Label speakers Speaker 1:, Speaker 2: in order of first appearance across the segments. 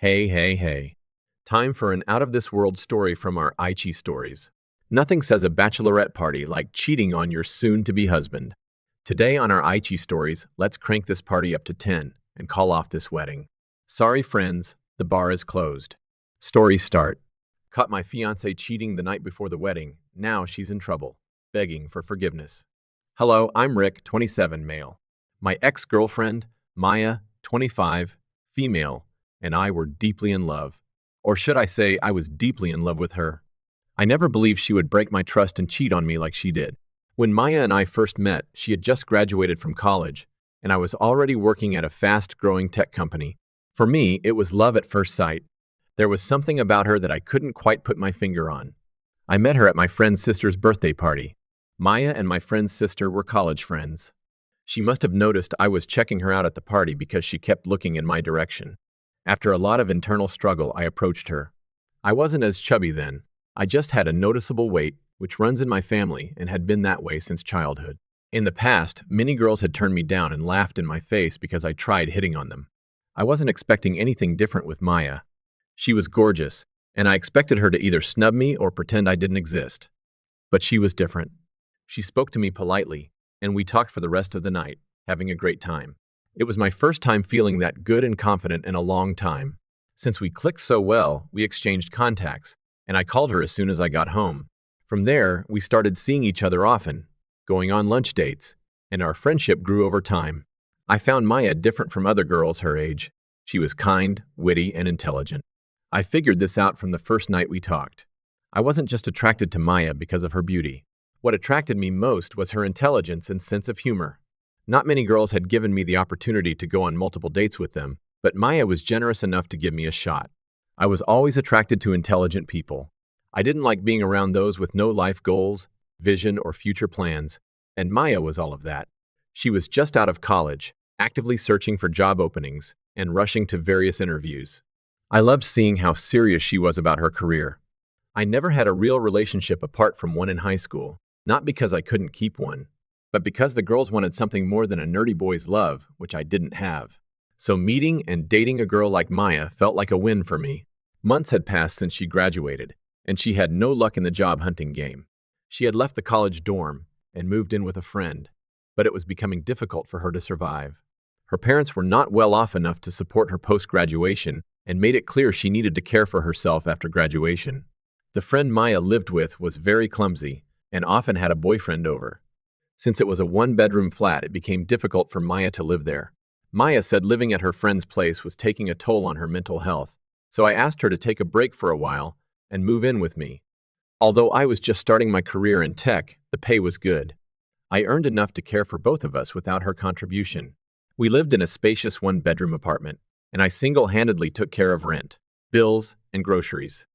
Speaker 1: Hey, hey, hey. Time for an out-of-this-world story from our Aichi stories. Nothing says a bachelorette party like cheating on your soon-to-be husband. Today on our Aichi stories, let's crank this party up to 10 and call off this wedding. Sorry, friends, the bar is closed. Story start. Caught my fiancée cheating the night before the wedding. Now she's in trouble, begging for forgiveness. Hello, I'm Rick, 27, male. My ex-girlfriend, Maya, 25, female, and I were deeply in love. Or should I say, I was deeply in love with her. I never believed she would break my trust and cheat on me like she did. When Maya and I first met, she had just graduated from college, and I was already working at a fast-growing tech company. For me, it was love at first sight. There was something about her that I couldn't quite put my finger on. I met her at my friend's sister's birthday party. Maya and my friend's sister were college friends. She must have noticed I was checking her out at the party because she kept looking in my direction. After a lot of internal struggle, I approached her. I wasn't as chubby then. I just had a noticeable weight, which runs in my family and had been that way since childhood. In the past, many girls had turned me down and laughed in my face because I tried hitting on them. I wasn't expecting anything different with Maya. She was gorgeous, and I expected her to either snub me or pretend I didn't exist. But she was different. She spoke to me politely, and we talked for the rest of the night, having a great time. It was my first time feeling that good and confident in a long time. Since we clicked so well, we exchanged contacts, and I called her as soon as I got home. From there, we started seeing each other often, going on lunch dates, and our friendship grew over time. I found Maya different from other girls her age. She was kind, witty, and intelligent. I figured this out from the first night we talked. I wasn't just attracted to Maya because of her beauty. What attracted me most was her intelligence and sense of humor. Not many girls had given me the opportunity to go on multiple dates with them, but Maya was generous enough to give me a shot. I was always attracted to intelligent people. I didn't like being around those with no life goals, vision, or future plans, and Maya was all of that. She was just out of college, actively searching for job openings, and rushing to various interviews. I loved seeing how serious she was about her career. I never had a real relationship apart from one in high school, not because I couldn't keep one, but because the girls wanted something more than a nerdy boy's love, which I didn't have. So meeting and dating a girl like Maya felt like a win for me. Months had passed since she graduated, and she had no luck in the job hunting game. She had left the college dorm and moved in with a friend, but it was becoming difficult for her to survive. Her parents were not well off enough to support her post-graduation and made it clear she needed to care for herself after graduation. The friend Maya lived with was very clumsy and often had a boyfriend over. Since it was a one-bedroom flat, it became difficult for Maya to live there. Maya said living at her friend's place was taking a toll on her mental health, so I asked her to take a break for a while and move in with me. Although I was just starting my career in tech, the pay was good. I earned enough to care for both of us without her contribution. We lived in a spacious one-bedroom apartment, and I single-handedly took care of rent, bills, and groceries.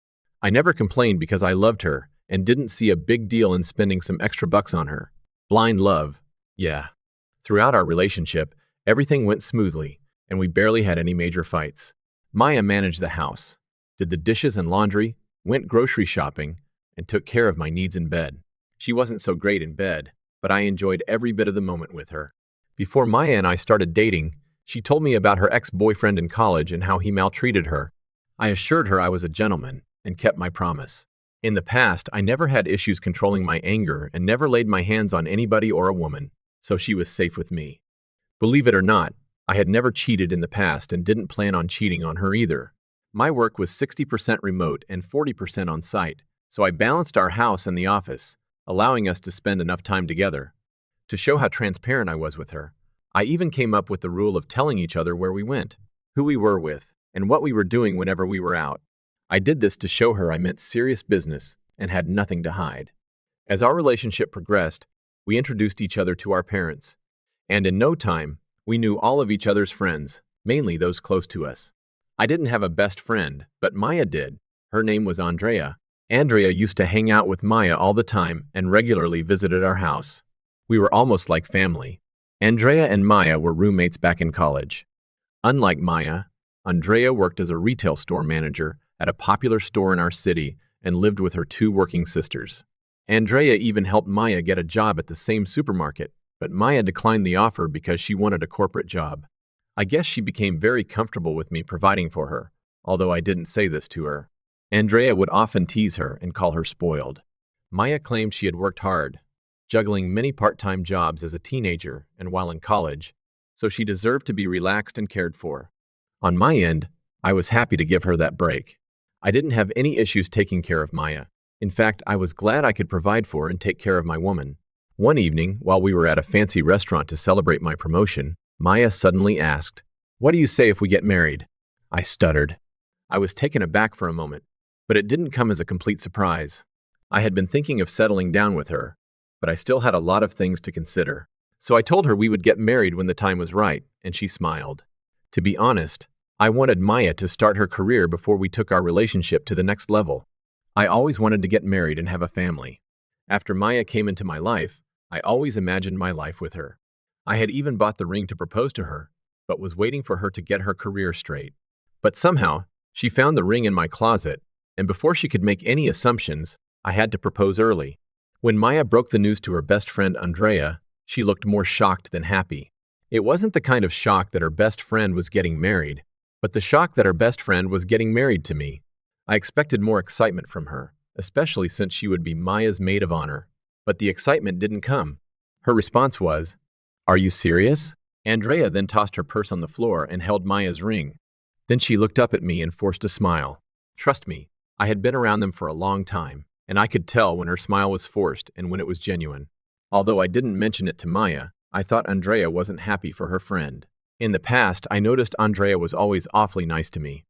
Speaker 1: I never complained because I loved her and didn't see a big deal in spending some extra bucks on her. Blind love, yeah. Throughout our relationship, everything went smoothly, and we barely had any major fights. Maya managed the house, did the dishes and laundry, went grocery shopping, and took care of my needs in bed. She wasn't so great in bed, but I enjoyed every bit of the moment with her. Before Maya and I started dating, she told me about her ex-boyfriend in college and how he maltreated her. I assured her I was a gentleman and kept my promise. In the past, I never had issues controlling my anger and never laid my hands on anybody or a woman, so she was safe with me. Believe it or not, I had never cheated in the past and didn't plan on cheating on her either. My work was 60% remote and 40% on site, so I balanced our house and the office, allowing us to spend enough time together. To show how transparent I was with her, I even came up with the rule of telling each other where we went, who we were with, and what we were doing whenever we were out. I did this to show her I meant serious business and had nothing to hide. As our relationship progressed, we introduced each other to our parents, and in no time, we knew all of each other's friends, mainly those close to us. I didn't have a best friend, but Maya did. Her name was Andrea. Andrea used to hang out with Maya all the time and regularly visited our house. We were almost like family. Andrea and Maya were roommates back in college. Unlike Maya, Andrea worked as a retail store manager at a popular store in our city and lived with her two working sisters. Andrea even helped Maya get a job at the same supermarket, but Maya declined the offer because she wanted a corporate job. I guess she became very comfortable with me providing for her, although I didn't say this to her. Andrea would often tease her and call her spoiled. Maya claimed she had worked hard, juggling many part-time jobs as a teenager and while in college, so she deserved to be relaxed and cared for. On my end, I was happy to give her that break. I didn't have any issues taking care of Maya. In fact, I was glad I could provide for and take care of my woman. One evening, while we were at a fancy restaurant to celebrate my promotion, Maya suddenly asked, "What do you say if we get married?" I stuttered. I was taken aback for a moment, but it didn't come as a complete surprise. I had been thinking of settling down with her, but I still had a lot of things to consider. So I told her we would get married when the time was right, and she smiled. To be honest, I wanted Maya to start her career before we took our relationship to the next level. I always wanted to get married and have a family. After Maya came into my life, I always imagined my life with her. I had even bought the ring to propose to her, but was waiting for her to get her career straight. But somehow, she found the ring in my closet, and before she could make any assumptions, I had to propose early. When Maya broke the news to her best friend Andrea, she looked more shocked than happy. It wasn't the kind of shock that her best friend was getting married, but the shock that her best friend was getting married to me. I expected more excitement from her, especially since she would be Maya's maid of honor. But the excitement didn't come. Her response was, "Are you serious?" Andrea then tossed her purse on the floor and held Maya's ring. Then she looked up at me and forced a smile. Trust me, I had been around them for a long time, and I could tell when her smile was forced and when it was genuine. Although I didn't mention it to Maya, I thought Andrea wasn't happy for her friend. In the past, I noticed Andrea was always awfully nice to me.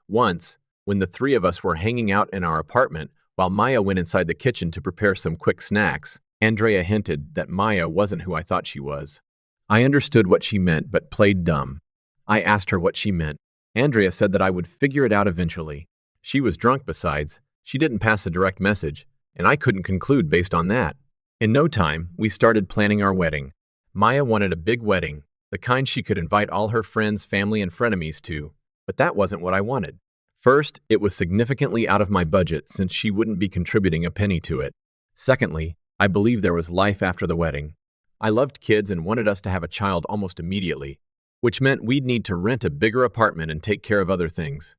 Speaker 1: Once, when the three of us were hanging out in our apartment while Maya went inside the kitchen to prepare some quick snacks, Andrea hinted that Maya wasn't who I thought she was. I understood what she meant but played dumb. I asked her what she meant. Andrea said that I would figure it out eventually. She was drunk besides. She didn't pass a direct message, and I couldn't conclude based on that. In no time, we started planning our wedding. Maya wanted a big wedding, the kind she could invite all her friends, family, and frenemies to, but that wasn't what I wanted. First, it was significantly out of my budget since she wouldn't be contributing a penny to it. Secondly, I believed there was life after the wedding. I loved kids and wanted us to have a child almost immediately, which meant we'd need to rent a bigger apartment and take care of other things.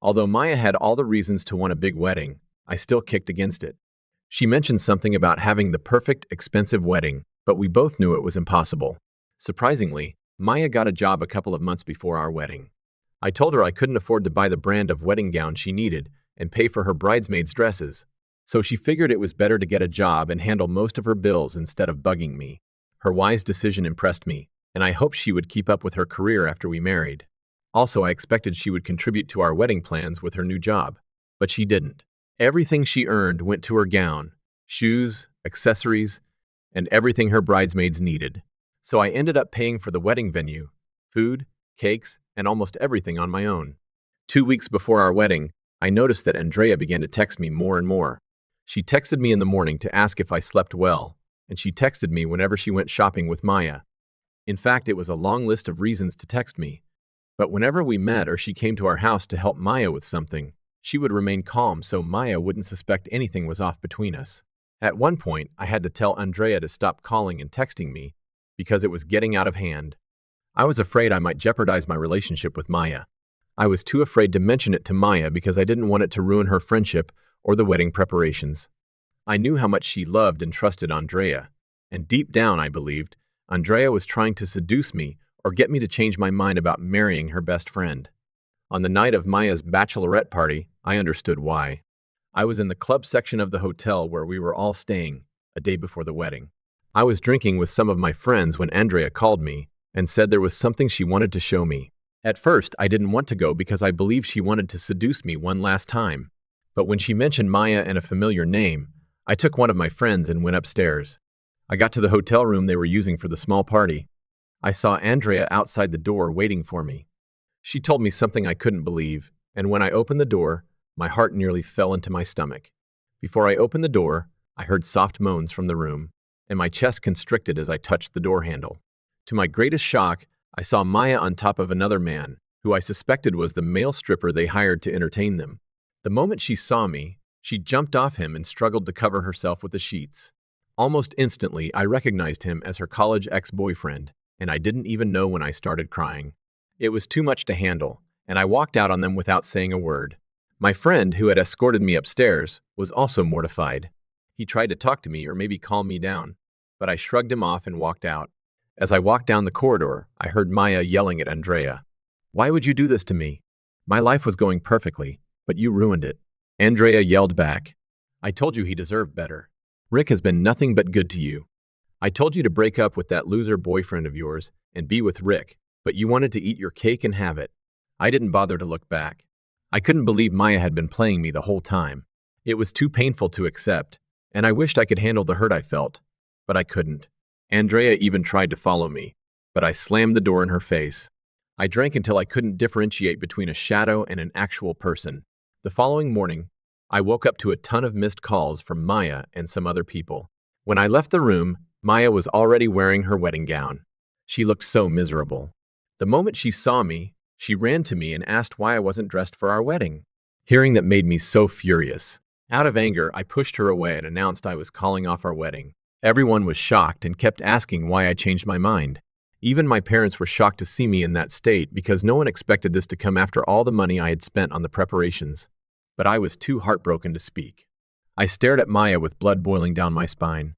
Speaker 1: Although Maya had all the reasons to want a big wedding, I still kicked against it. She mentioned something about having the perfect, expensive wedding, but we both knew it was impossible. Surprisingly, Maya got a job a couple of months before our wedding. I told her I couldn't afford to buy the brand of wedding gown she needed and pay for her bridesmaids' dresses, so she figured it was better to get a job and handle most of her bills instead of bugging me. Her wise decision impressed me, and I hoped she would keep up with her career after we married. Also, I expected she would contribute to our wedding plans with her new job, but she didn't. Everything she earned went to her gown, shoes, accessories, and everything her bridesmaids needed. So I ended up paying for the wedding venue, food, cakes, and almost everything on my own. 2 weeks before our wedding, I noticed that Andrea began to text me more and more. She texted me in the morning to ask if I slept well, and she texted me whenever she went shopping with Maya. In fact, it was a long list of reasons to text me. But whenever we met or she came to our house to help Maya with something, she would remain calm so Maya wouldn't suspect anything was off between us. At one point, I had to tell Andrea to stop calling and texting me because it was getting out of hand. I was afraid I might jeopardize my relationship with Maya. I was too afraid to mention it to Maya because I didn't want it to ruin her friendship or the wedding preparations. I knew how much she loved and trusted Andrea, and deep down I believed Andrea was trying to seduce me or get me to change my mind about marrying her best friend. On the night of Maya's bachelorette party, I understood why. I was in the club section of the hotel where we were all staying, a day before the wedding. I was drinking with some of my friends when Andrea called me and said there was something she wanted to show me. At first, I didn't want to go because I believed she wanted to seduce me one last time. But when she mentioned Maya and a familiar name, I took one of my friends and went upstairs. I got to the hotel room they were using for the small party. I saw Andrea outside the door waiting for me. She told me something I couldn't believe, and when I opened the door, my heart nearly fell into my stomach. Before I opened the door, I heard soft moans from the room, and my chest constricted as I touched the door handle. To my greatest shock, I saw Maya on top of another man, who I suspected was the male stripper they hired to entertain them. The moment she saw me, she jumped off him and struggled to cover herself with the sheets. Almost instantly, I recognized him as her college ex-boyfriend, and I didn't even know when I started crying. It was too much to handle, and I walked out on them without saying a word. My friend, who had escorted me upstairs, was also mortified. He tried to talk to me or maybe calm me down, but I shrugged him off and walked out. As I walked down the corridor, I heard Maya yelling at Andrea. "Why would you do this to me? My life was going perfectly, but you ruined it." Andrea yelled back. "I told you he deserved better. Rick has been nothing but good to you. I told you to break up with that loser boyfriend of yours and be with Rick, but you wanted to eat your cake and have it." I didn't bother to look back. I couldn't believe Maya had been playing me the whole time. It was too painful to accept, and I wished I could handle the hurt I felt, but I couldn't. Andrea even tried to follow me, but I slammed the door in her face. I drank until I couldn't differentiate between a shadow and an actual person. The following morning, I woke up to a ton of missed calls from Maya and some other people. When I left the room, Maya was already wearing her wedding gown. She looked so miserable. The moment she saw me, she ran to me and asked why I wasn't dressed for our wedding. Hearing that made me so furious. Out of anger, I pushed her away and announced I was calling off our wedding. Everyone was shocked and kept asking why I changed my mind. Even my parents were shocked to see me in that state because no one expected this to come after all the money I had spent on the preparations. But I was too heartbroken to speak. I stared at Maya with blood boiling down my spine.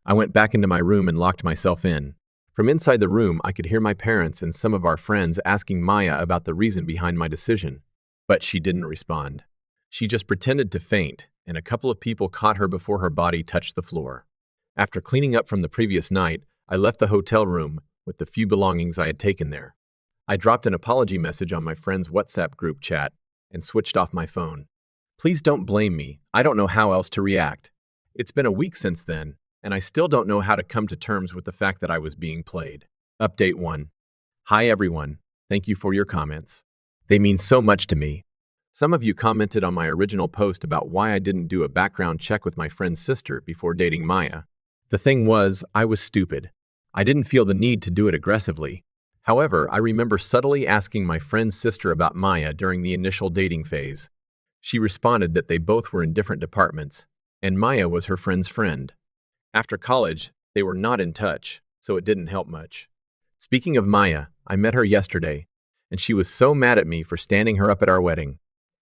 Speaker 1: I went back into my room and locked myself in. From inside the room, I could hear my parents and some of our friends asking Maya about the reason behind my decision. But she didn't respond. She just pretended to faint, and a couple of people caught her before her body touched the floor. After cleaning up from the previous night, I left the hotel room with the few belongings I had taken there. I dropped an apology message on my friend's WhatsApp group chat and switched off my phone. Please don't blame me. I don't know how else to react. It's been a week since then, and I still don't know how to come to terms with the fact that I was being played. Update 1. Hi everyone. Thank you for your comments. They mean so much to me. Some of you commented on my original post about why I didn't do a background check with my friend's sister before dating Maya. The thing was, I was stupid. I didn't feel the need to do it aggressively. However, I remember subtly asking my friend's sister about Maya during the initial dating phase. She responded that they both were in different departments, and Maya was her friend's friend. After college, they were not in touch, so it didn't help much. Speaking of Maya, I met her yesterday, and she was so mad at me for standing her up at our wedding.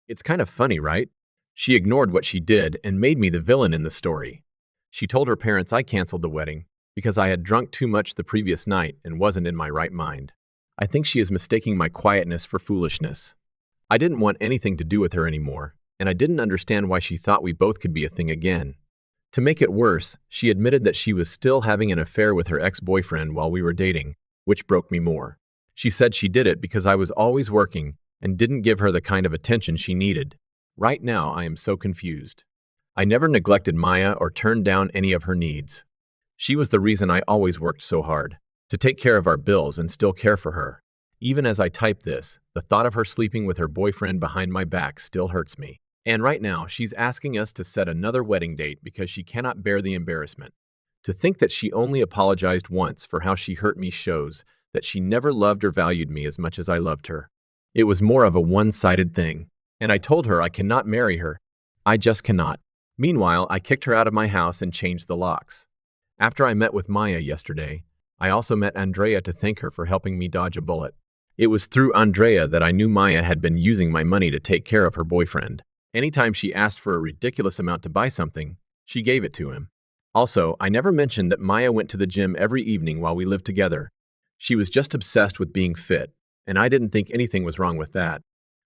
Speaker 1: It's kind of funny, right? She ignored what she did and made me the villain in the story. She told her parents I canceled the wedding because I had drunk too much the previous night and wasn't in my right mind. I think she is mistaking my quietness for foolishness. I didn't want anything to do with her anymore, and I didn't understand why she thought we both could be a thing again. To make it worse, she admitted that she was still having an affair with her ex-boyfriend while we were dating, which broke me more. She said she did it because I was always working and didn't give her the kind of attention she needed. Right now, I am so confused. I never neglected Maya or turned down any of her needs. She was the reason I always worked so hard, to take care of our bills and still care for her. Even as I type this, the thought of her sleeping with her boyfriend behind my back still hurts me. And right now, she's asking us to set another wedding date because she cannot bear the embarrassment. To think that she only apologized once for how she hurt me shows that she never loved or valued me as much as I loved her. It was more of a one-sided thing, and I told her I cannot marry her. I just cannot. Meanwhile, I kicked her out of my house and changed the locks. After I met with Maya yesterday, I also met Andrea to thank her for helping me dodge a bullet. It was through Andrea that I knew Maya had been using my money to take care of her boyfriend. Anytime she asked for a ridiculous amount to buy something, she gave it to him. Also, I never mentioned that Maya went to the gym every evening while we lived together. She was just obsessed with being fit, and I didn't think anything was wrong with that.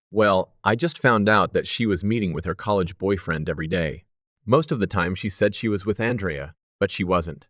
Speaker 1: Well, I just found out that she was meeting with her college boyfriend every day. Most of the time she said she was with Andrea, but she wasn't.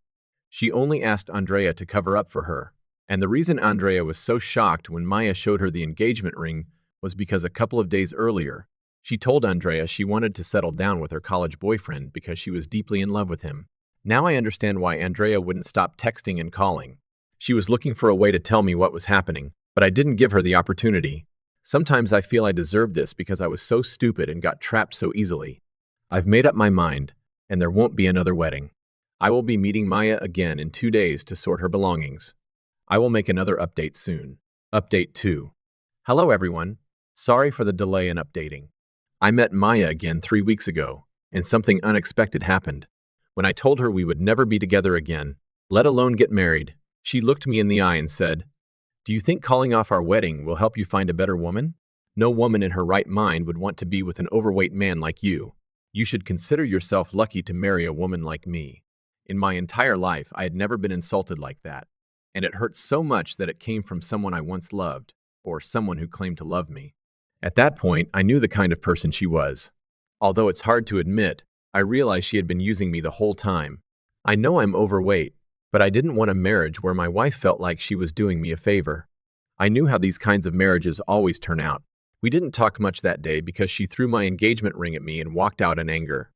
Speaker 1: She only asked Andrea to cover up for her. And the reason Andrea was so shocked when Maya showed her the engagement ring was because a couple of days earlier, she told Andrea she wanted to settle down with her college boyfriend because she was deeply in love with him. Now I understand why Andrea wouldn't stop texting and calling. She was looking for a way to tell me what was happening, but I didn't give her the opportunity. Sometimes I feel I deserve this because I was so stupid and got trapped so easily. I've made up my mind, and there won't be another wedding. I will be meeting Maya again in 2 days to sort her belongings. I will make another update soon. Update 2. Hello everyone. Sorry for the delay in updating. I met Maya again 3 weeks ago, and something unexpected happened. When I told her we would never be together again, let alone get married, she looked me in the eye and said, "Do you think calling off our wedding will help you find a better woman?" No woman in her right mind would want to be with an overweight man like you. You should consider yourself lucky to marry a woman like me. In my entire life, I had never been insulted like that. And it hurt so much that it came from someone I once loved, or someone who claimed to love me. At that point, I knew the kind of person she was. Although it's hard to admit, I realized she had been using me the whole time. I know I'm overweight, but I didn't want a marriage where my wife felt like she was doing me a favor. I knew how these kinds of marriages always turn out. We didn't talk much that day because she threw my engagement ring at me and walked out in anger.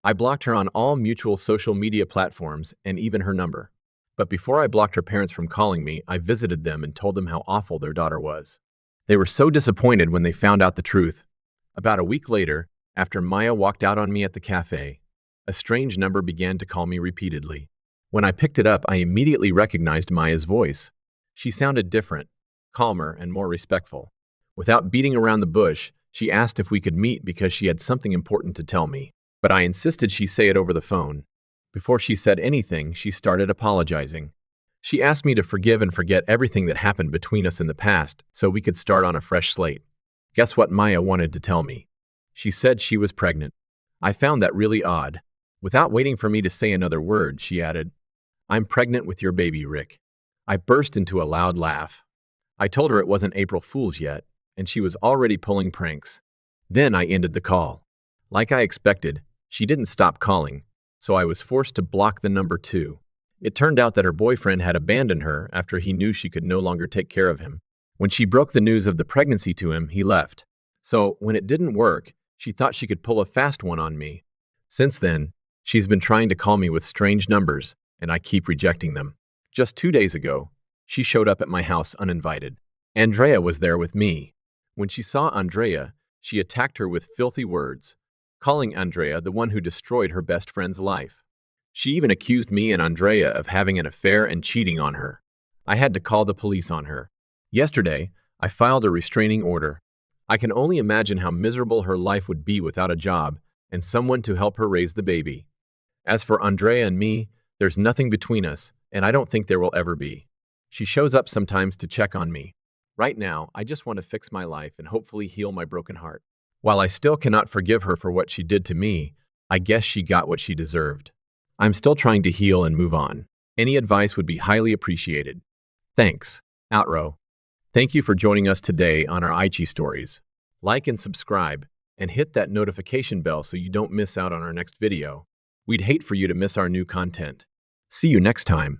Speaker 1: I blocked her on all mutual social media platforms and even her number. But before I blocked her parents from calling me, I visited them and told them how awful their daughter was. They were so disappointed when they found out the truth. About a week later, after Maya walked out on me at the cafe, a strange number began to call me repeatedly. When I picked it up, I immediately recognized Maya's voice. She sounded different, calmer, and more respectful. Without beating around the bush, she asked if we could meet because she had something important to tell me, but I insisted she say it over the phone. Before she said anything, she started apologizing. She asked me to forgive and forget everything that happened between us in the past so we could start on a fresh slate. Guess what Maya wanted to tell me? She said she was pregnant. I found that really odd. Without waiting for me to say another word, she added, "I'm pregnant with your baby, Rick." I burst into a loud laugh. I told her it wasn't April Fool's yet, and she was already pulling pranks. Then I ended the call. Like I expected, she didn't stop calling, so I was forced to block the number too. It turned out that her boyfriend had abandoned her after he knew she could no longer take care of him. When she broke the news of the pregnancy to him, he left. So, when it didn't work, she thought she could pull a fast one on me. Since then, she's been trying to call me with strange numbers, and I keep rejecting them. Just 2 days ago, she showed up at my house uninvited. Andrea was there with me. When she saw Andrea, she attacked her with filthy words, calling Andrea the one who destroyed her best friend's life. She even accused me and Andrea of having an affair and cheating on her. I had to call the police on her. Yesterday, I filed a restraining order. I can only imagine how miserable her life would be without a job and someone to help her raise the baby. As for Andrea and me, there's nothing between us, and I don't think there will ever be. She shows up sometimes to check on me. Right now, I just want to fix my life and hopefully heal my broken heart. While I still cannot forgive her for what she did to me, I guess she got what she deserved. I'm still trying to heal and move on. Any advice would be highly appreciated. Thanks. Outro. Thank you for joining us today on our Aichi stories. Like and subscribe, and hit that notification bell so you don't miss out on our next video. We'd hate for you to miss our new content. See you next time.